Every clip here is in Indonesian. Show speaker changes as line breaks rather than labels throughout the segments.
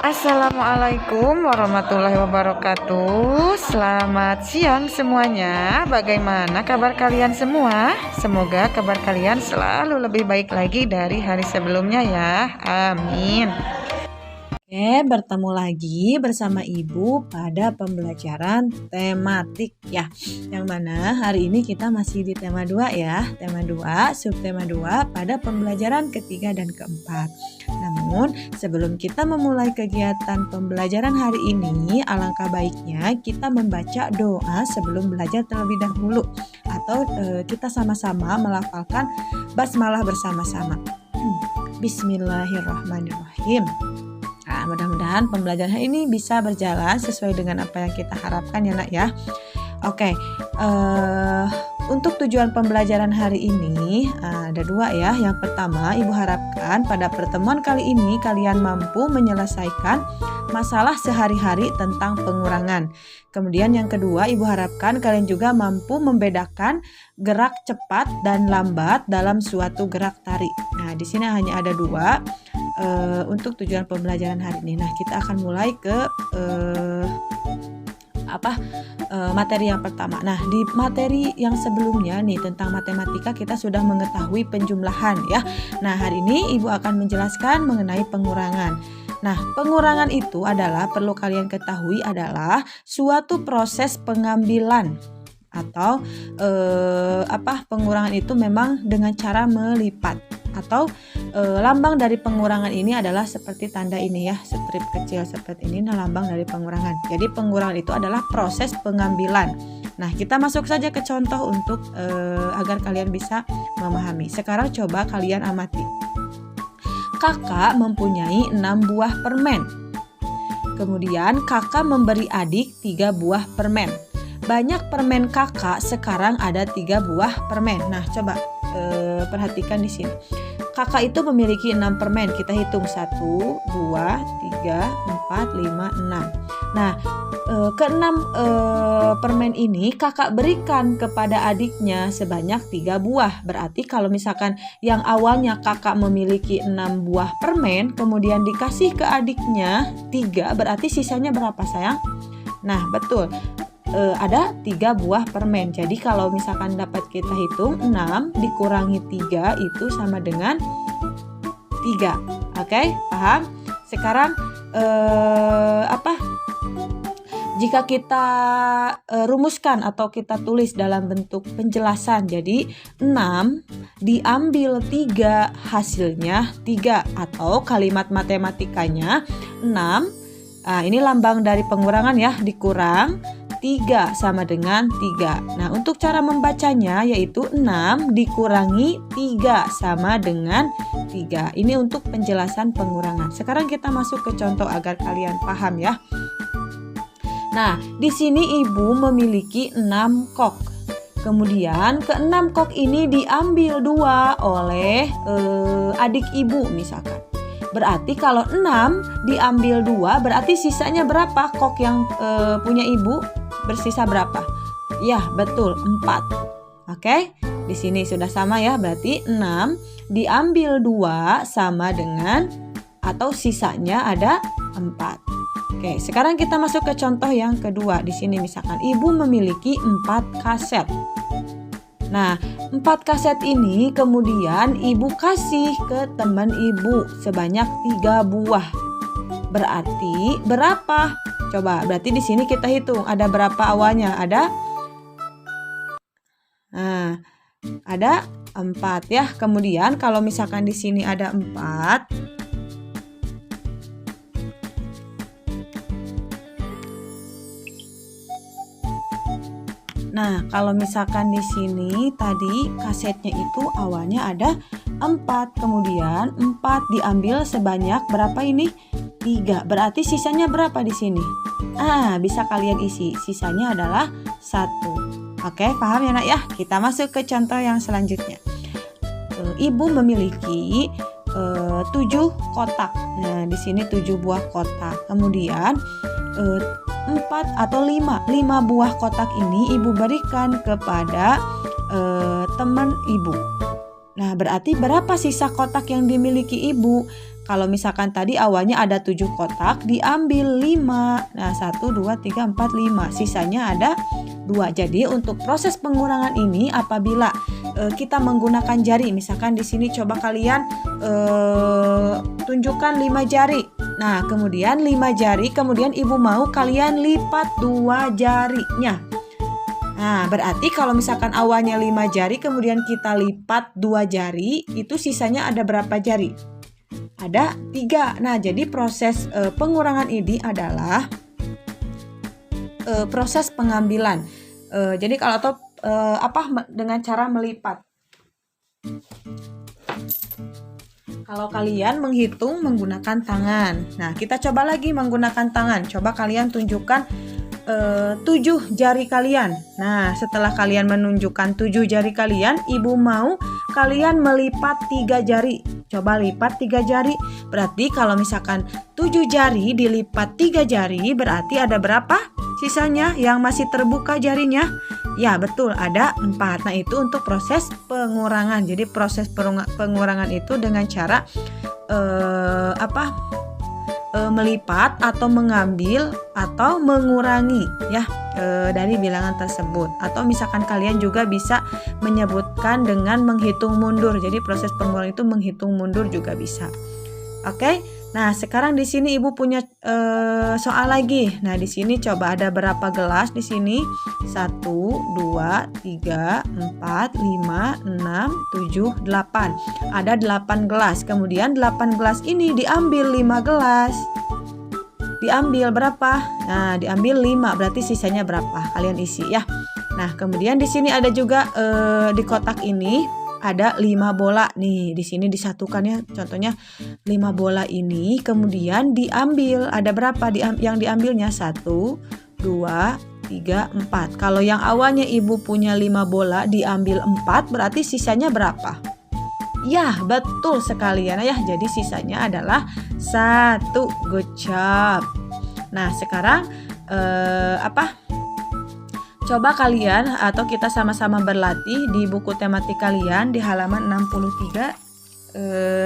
Assalamualaikum warahmatullahi wabarakatuh. Selamat siang semuanya. Bagaimana kabar kalian semua? Semoga kabar kalian selalu lebih baik lagi dari hari sebelumnya ya. Amin. Oke, bertemu lagi bersama Ibu pada pembelajaran tematik ya. Yang mana hari ini kita masih di tema 2 ya. Tema 2, subtema 2 pada pembelajaran ketiga dan keempat. Namun, sebelum kita memulai kegiatan pembelajaran hari ini, alangkah baiknya kita membaca doa sebelum belajar terlebih dahulu. Atau kita sama-sama melafalkan basmalah bersama-sama. Bismillahirrahmanirrahim. Nah, mudah-mudahan pembelajaran ini bisa berjalan sesuai dengan apa yang kita harapkan ya nak ya. Oke, untuk tujuan pembelajaran hari ini ada 2 ya. Yang pertama, Ibu harapkan pada pertemuan kali ini kalian mampu menyelesaikan masalah sehari-hari tentang pengurangan. Kemudian yang kedua, Ibu harapkan kalian juga mampu membedakan gerak cepat dan lambat dalam suatu gerak tarik. Nah, di sini hanya ada 2 untuk tujuan pembelajaran hari ini. Nah, kita akan mulai ke materi yang pertama. Nah, di materi yang sebelumnya nih tentang matematika kita sudah mengetahui penjumlahan ya. Nah, hari ini Ibu akan menjelaskan mengenai pengurangan. Nah, pengurangan itu adalah perlu kalian ketahui adalah suatu proses pengambilan atau pengurangan itu memang dengan cara melipat atau lambang dari pengurangan ini adalah seperti tanda ini ya, strip kecil seperti ini. Nah, lambang dari pengurangan. Jadi pengurangan itu adalah proses pengambilan. Nah, kita masuk saja ke contoh untuk agar kalian bisa memahami. Sekarang coba kalian amati. Kakak mempunyai 6 buah permen. Kemudian kakak memberi adik 3 buah permen. Banyak permen kakak, sekarang ada 3 buah permen. Nah, coba perhatikan di sini. Kakak itu memiliki 6 permen. Kita hitung 1, 2, 3, 4, 5, 6. Nah, ke-6 permen ini kakak berikan kepada adiknya sebanyak 3 buah. Berarti kalau misalkan yang awalnya kakak memiliki 6 buah permen, kemudian dikasih ke adiknya 3, berarti sisanya berapa sayang? Nah, betul. Ada 3 buah permen. Jadi kalau misalkan dapat kita hitung 6 dikurangi 3 itu sama dengan 3. Oke, paham? Sekarang jika kita rumuskan atau kita tulis dalam bentuk penjelasan. Jadi 6 diambil 3 hasilnya 3 atau kalimat matematikanya 6. Ini lambang dari pengurangan ya, dikurang 3 sama dengan 3. Nah, untuk cara membacanya yaitu 6 dikurangi 3 sama dengan 3. Ini untuk penjelasan pengurangan. Sekarang kita masuk ke contoh agar kalian paham ya. Nah, di sini Ibu memiliki 6 kok. Kemudian ke-6 kok ini diambil 2 oleh adik Ibu misalkan. Berarti kalau 6 diambil 2 berarti sisanya berapa? Kok yang punya Ibu bersisa berapa? Ya, betul, 4. Oke, di sini sudah sama ya. Berarti 6 diambil 2 sama dengan atau sisanya ada 4. Oke, sekarang kita masuk ke contoh yang kedua. Di sini misalkan Ibu memiliki 4 kaset. Nah, 4 kaset ini kemudian Ibu kasih ke teman Ibu sebanyak 3 buah. Berarti berapa? Coba, berarti di sini kita hitung ada berapa awalnya? Ada 4 ya. Kemudian kalau misalkan di sini ada 4, nah, kalau misalkan di sini tadi kasetnya itu awalnya ada 4, kemudian 4 diambil sebanyak berapa ini? 3. Berarti sisanya berapa di sini? Bisa kalian isi. Sisanya adalah 1. Oke, paham ya nak ya? Kita masuk ke contoh yang selanjutnya. Ibu memiliki 7 kotak. Nah, di sini 7 buah kotak. Kemudian 4 atau 5 buah kotak ini Ibu berikan kepada teman Ibu. Nah, berarti berapa sisa kotak yang dimiliki Ibu? Kalau misalkan tadi awalnya ada 7 kotak, diambil 5. Nah, 1, 2, 3, 4, 5. Sisanya ada 2. Jadi untuk proses pengurangan ini apabila kita menggunakan jari, misalkan di sini coba kalian tunjukkan 5 jari. Nah, kemudian 5 jari, kemudian ibu mau kalian lipat 2 jarinya. Nah, berarti kalau misalkan awalnya 5 jari, kemudian kita lipat 2 jari, itu sisanya ada berapa jari? Ada 3. Nah, jadi proses pengurangan ini adalah proses pengambilan. Jadi kalau dengan cara melipat. Kalau kalian menghitung menggunakan tangan. Nah, kita coba lagi menggunakan tangan. Coba kalian tunjukkan 7 jari kalian. Nah, setelah kalian menunjukkan 7 jari kalian, ibu mau kalian melipat 3 jari. Coba lipat 3 jari. Berarti kalau misalkan 7 jari dilipat 3 jari, berarti ada berapa sisanya yang masih terbuka jarinya? Ya, betul, ada 4. Nah, itu untuk proses pengurangan. Jadi proses pengurangan itu dengan cara melipat atau mengambil atau mengurangi ya dari bilangan tersebut. Atau misalkan kalian juga bisa menyebutkan dengan menghitung mundur. Jadi proses pengurangan itu menghitung mundur juga bisa. Oke. Nah, sekarang di sini ibu punya soal lagi. Nah, di sini coba ada berapa gelas di sini? 1, 2, 3, 4, 5, 6, 7, 8. Ada 8 gelas. Kemudian 8 gelas ini diambil 5 gelas. Diambil berapa? Nah, diambil 5. Berarti sisanya berapa? Kalian isi ya. Nah, kemudian di sini ada juga di kotak ini ada 5 bola nih, di sini disatukan ya. Contohnya 5 bola ini kemudian diambil, ada berapa yang diambilnya? 1, 2, 3, 4. Kalau yang awalnya ibu punya 5 bola diambil 4, berarti sisanya berapa? Ya, betul sekali ya. Jadi sisanya adalah 1. Good job. Nah, sekarang coba kalian atau kita sama-sama berlatih di buku tematik kalian di halaman 63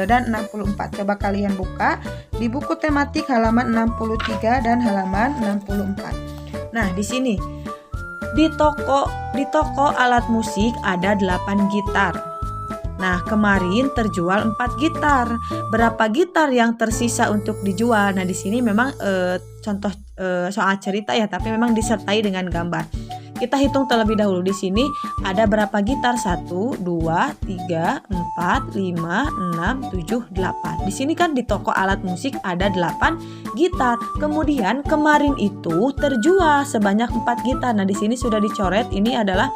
dan 64. Coba kalian buka di buku tematik halaman 63 dan halaman 64. Nah, di sini di toko alat musik ada 8 gitar. Nah, kemarin terjual 4 gitar. Berapa gitar yang tersisa untuk dijual? Nah, di sini memang contoh soal cerita ya, tapi memang disertai dengan gambar. Kita hitung terlebih dahulu. Di sini ada berapa gitar? 1, 2, 3, 4, 5, 6, 7, 8. Di sini kan di toko alat musik ada 8 gitar. Kemudian kemarin itu terjual sebanyak 4 gitar. Nah, di sini sudah dicoret. Ini adalah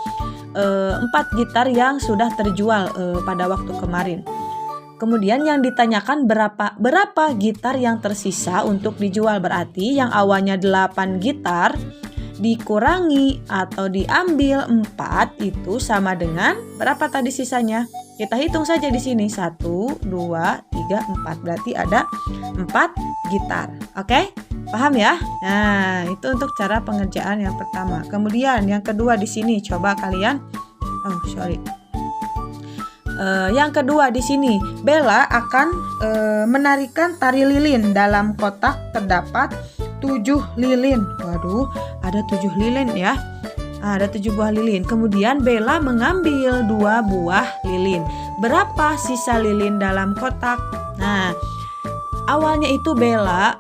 4 gitar yang sudah terjual pada waktu kemarin. Kemudian yang ditanyakan berapa gitar yang tersisa untuk dijual. Berarti yang awalnya 8 gitar dikurangi atau diambil 4 itu sama dengan berapa tadi sisanya? Kita hitung saja di sini 1, 2, 3, 4. Berarti ada 4 gitar. Oke? Paham ya? Nah, itu untuk cara pengerjaan yang pertama. Kemudian yang kedua di sini coba kalian yang kedua di sini, Bella akan menarikan tari lilin. Dalam kotak terdapat 7 lilin. Waduh, ada 7 lilin ya. Ada 7 buah lilin. Kemudian Bella mengambil 2 buah lilin. Berapa sisa lilin dalam kotak? Nah, awalnya itu Bella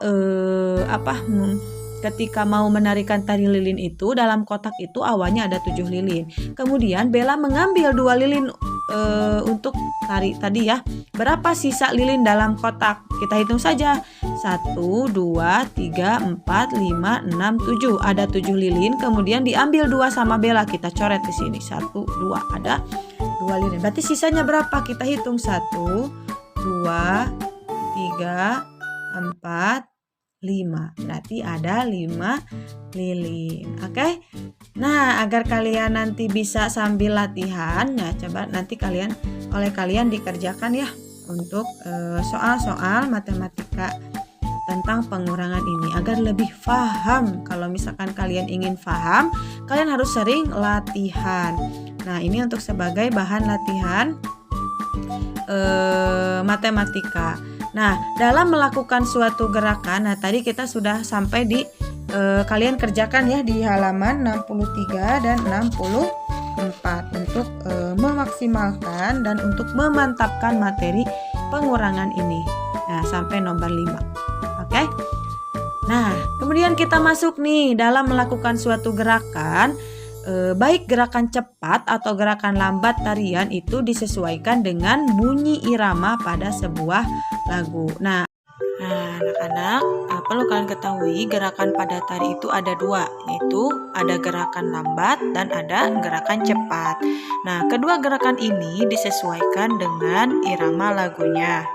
ketika mau menarikan tari lilin itu dalam kotak itu awalnya ada 7 lilin. Kemudian Bella mengambil 2 lilin untuk tari tadi ya. Berapa sisa lilin dalam kotak? Kita hitung saja. 1, 2, 3, 4, 5, 6, 7. Ada 7 lilin. Kemudian diambil 2 sama Bella. Kita coret di sini. 1, 2. Ada 2 lilin. Berarti sisanya berapa? Kita hitung. 1, 2, 3, 4, 5. Berarti ada 5 lilin. Oke? Nah, agar kalian nanti bisa sambil latihan, ya coba nanti oleh kalian dikerjakan ya untuk soal-soal matematika tentang pengurangan ini agar lebih paham. Kalau misalkan kalian ingin paham, kalian harus sering latihan. Nah, ini untuk sebagai bahan latihan matematika. Nah, dalam melakukan suatu gerakan, nah tadi kita sudah sampai di kalian kerjakan ya di halaman 63 dan 64 untuk memaksimalkan dan untuk memantapkan materi pengurangan ini. Nah, sampai nomor 5. Oke? Nah, kemudian kita masuk nih dalam melakukan suatu gerakan. Baik gerakan cepat atau gerakan lambat tarian itu disesuaikan dengan bunyi irama pada sebuah lagu. Nah, anak-anak, perlu kalian ketahui gerakan pada tari itu ada dua, yaitu ada gerakan lambat dan ada gerakan cepat. Nah, kedua gerakan ini disesuaikan dengan irama lagunya.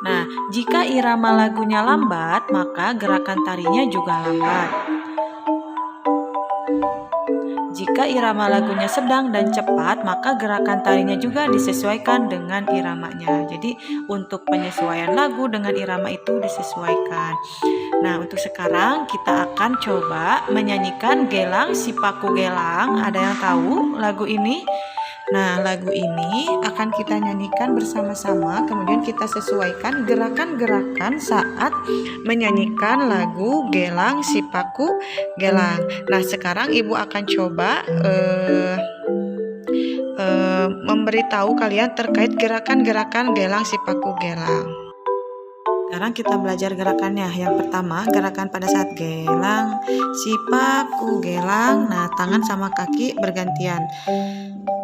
Nah, jika irama lagunya lambat, maka gerakan tarinya juga lambat. Jika irama lagunya sedang dan cepat, maka gerakan tarinya juga disesuaikan dengan iramanya. Jadi untuk penyesuaian lagu dengan irama itu disesuaikan. Nah, untuk sekarang kita akan coba menyanyikan Gelang Si Paku Gelang. Ada yang tahu lagu ini? Nah, lagu ini akan kita nyanyikan bersama-sama, kemudian kita sesuaikan gerakan-gerakan saat menyanyikan lagu Gelang Si Paku Gelang. Nah, sekarang Ibu akan coba memberitahu kalian terkait gerakan-gerakan Gelang Si Paku Gelang. Sekarang kita belajar gerakannya. Yang pertama, gerakan pada saat gelang si paku gelang. Nah, tangan sama kaki bergantian.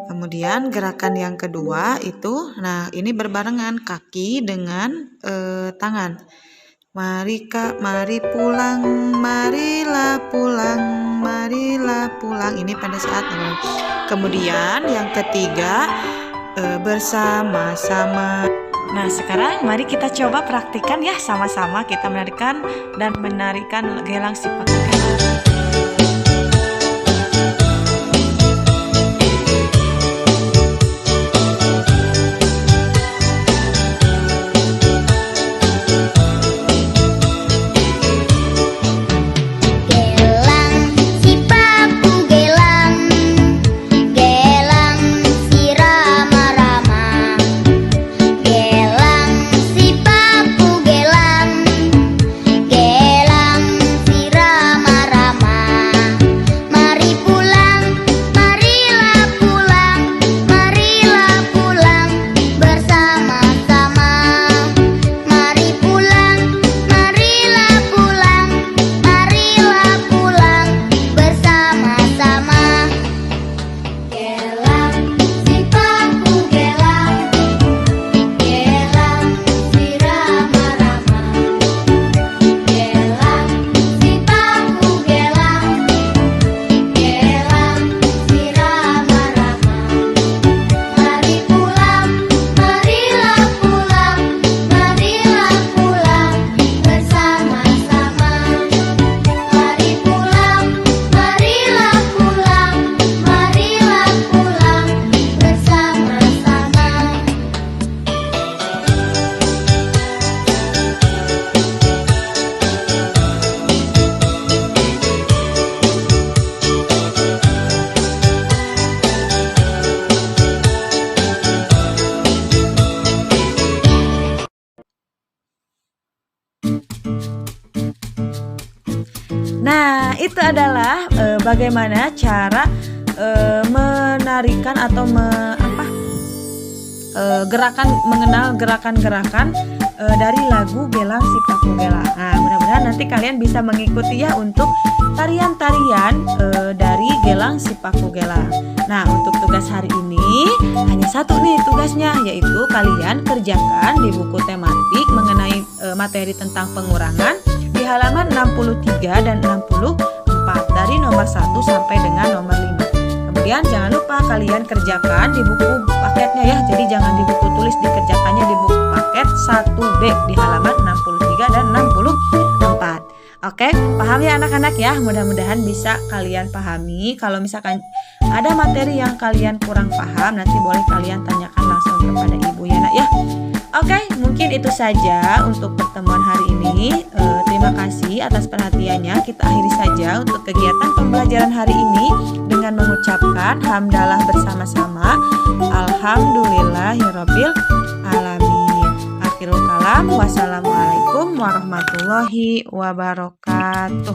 Kemudian gerakan yang kedua itu, nah ini berbarengan kaki dengan tangan. Mari kak, mari pulang, marilah pulang, marilah pulang. Ini pada saat kemudian yang ketiga bersama-sama. Nah, sekarang mari kita coba praktikkan ya sama-sama kita menarikan dan menarikan Gelang Si Paku Gelang. Nah, itu adalah bagaimana cara menarikan atau mengenal gerakan-gerakan dari lagu Gelang Si Paku Gelang. Nah, mudah-mudahan nanti kalian bisa mengikuti ya untuk tarian-tarian dari Gelang Si Paku Gelang. Nah, untuk tugas hari ini hanya satu nih tugasnya, yaitu kalian kerjakan di buku tematik mengenai materi tentang pengurangan di halaman 63 dan 64 dari nomor 1 sampai dengan nomor 5. Kemudian jangan lupa kalian kerjakan di buku paketnya ya. Jadi jangan di buku tulis, dikerjakannya di buku paket 1B di halaman 63 dan 64. Oke, paham ya anak-anak ya? Mudah-mudahan bisa kalian pahami. Kalau misalkan ada materi yang kalian kurang paham, nanti boleh kalian tanyakan langsung kepada ibu ya nak ya. Oke, mungkin itu saja untuk pertemuan hari ini. Terima kasih atas perhatiannya. Kita akhiri saja untuk kegiatan pembelajaran hari ini dengan mengucapkan hamdalah bersama-sama. Alhamdulillahirabbil alamin. Akhirul kalam. Wassalamualaikum warahmatullahi wabarakatuh.